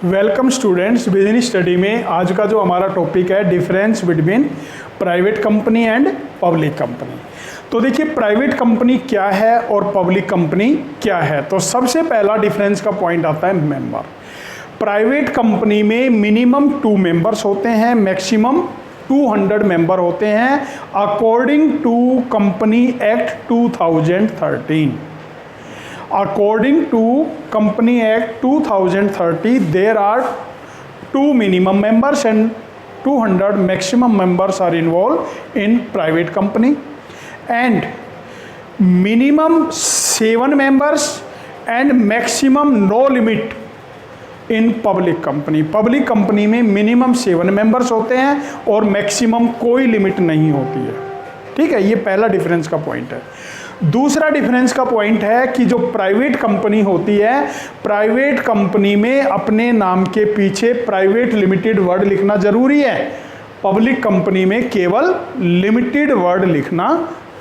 Welcome students, business study में आज का जो हमारा टॉपिक है difference between private company and public company. तो देखिए प्राइवेट कंपनी क्या है और पब्लिक कंपनी क्या है। तो सबसे पहला डिफरेंस का पॉइंट आता है मेंबर। प्राइवेट कंपनी में मिनिमम 2 मेंबर्स होते हैं, मैक्सिमम 200 मेंबर होते हैं according to company act 2013। According to Company Act 2030, there are 2 minimum members and 200 maximum members are involved in private company, and minimum 7 members and maximum no limit in public company। Public company में minimum 7 members होते हैं और maximum कोई limit नहीं होती है। ठीक है, ये पहला डिफरेंस का पॉइंट है। दूसरा डिफरेंस का पॉइंट है कि जो प्राइवेट कंपनी होती है, प्राइवेट कंपनी में अपने नाम के पीछे प्राइवेट लिमिटेड वर्ड लिखना जरूरी है, पब्लिक कंपनी में केवल लिमिटेड वर्ड लिखना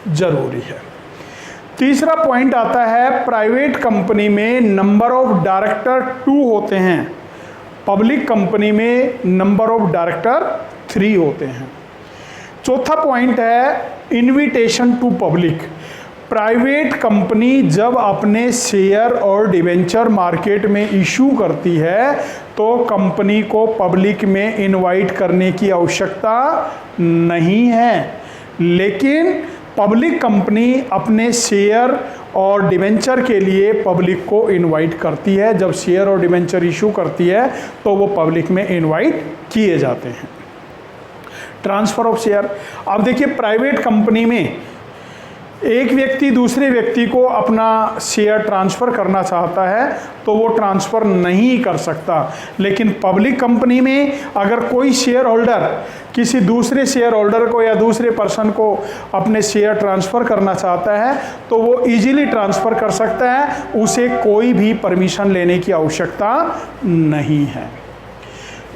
जरूरी है। तीसरा पॉइंट आता है प्राइवेट कंपनी में नंबर ऑफ डायरेक्टर 2 होते हैं, पब्लिक कंपनी में नंबर ऑफ डायरेक्टर 3 होते हैं। चौथा पॉइंट है invitation to public. Private company जब अपने शेयर और डिवेंचर मार्केट में इशू करती है तो कंपनी को पब्लिक में इनवाइट करने की आवश्यकता नहीं है, लेकिन पब्लिक कंपनी अपने शेयर और डिवेंचर के लिए पब्लिक को इनवाइट करती है। जब शेयर और डिवेंचर इशू करती है तो वो पब्लिक में इनवाइट किए जाते हैं। Transfer of share. अब देखिए प्राइवेट कंपनी में एक व्यक्ति दूसरे व्यक्ति को अपना शेयर ट्रांसफ़र करना चाहता है तो वो ट्रांसफ़र नहीं कर सकता, लेकिन पब्लिक कंपनी में अगर कोई शेयर होल्डर किसी दूसरे शेयर होल्डर को या दूसरे पर्सन को अपने शेयर ट्रांसफ़र करना चाहता है तो वो इजीली ट्रांसफ़र कर सकता है, उसे कोई भी परमिशन लेने की आवश्यकता नहीं है।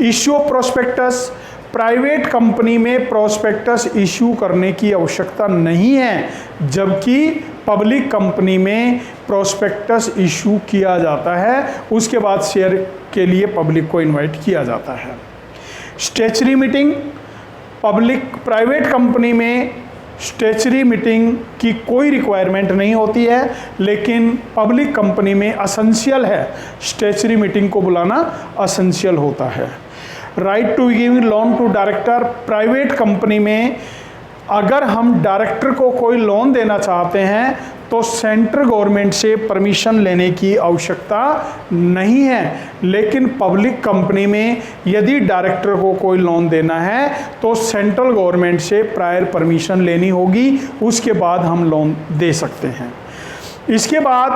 Issue of prospectus. Private company में प्रोस्पेक्टस इशू करने की आवश्यकता नहीं है, जबकि पब्लिक कंपनी में प्रोस्पेक्टस इशू किया जाता है, उसके बाद शेयर के लिए पब्लिक को इनवाइट किया जाता है। Statutory meeting. प्राइवेट कंपनी में स्टैच्यूटरी मीटिंग की कोई रिक्वायरमेंट नहीं होती है, लेकिन पब्लिक कंपनी में असेंशियल है, स्टैच्यूटरी मीटिंग को बुलाना असेंशियल होता है। Right to give loan to director. Private company में अगर हम डायरेक्टर को कोई लोन देना चाहते हैं तो सेंट्रल गवर्नमेंट से परमिशन लेने की आवश्यकता नहीं है, लेकिन पब्लिक कंपनी में यदि डायरेक्टर को कोई लोन देना है तो सेंट्रल गवर्नमेंट से प्रायर परमिशन लेनी होगी, उसके बाद हम लोन दे सकते हैं। इसके बाद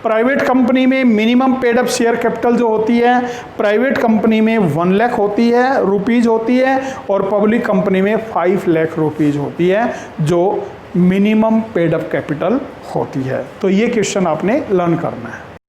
प्राइवेट कंपनी में minimum paid up share capital जो होती है, प्राइवेट कंपनी में 1 लाख होती है रुपीज़ होती है और पब्लिक कंपनी में 5 लाख रुपीज़ होती है जो मिनिमम पेड अप कैपिटल होती है। तो ये क्वेश्चन आपने लर्न करना है।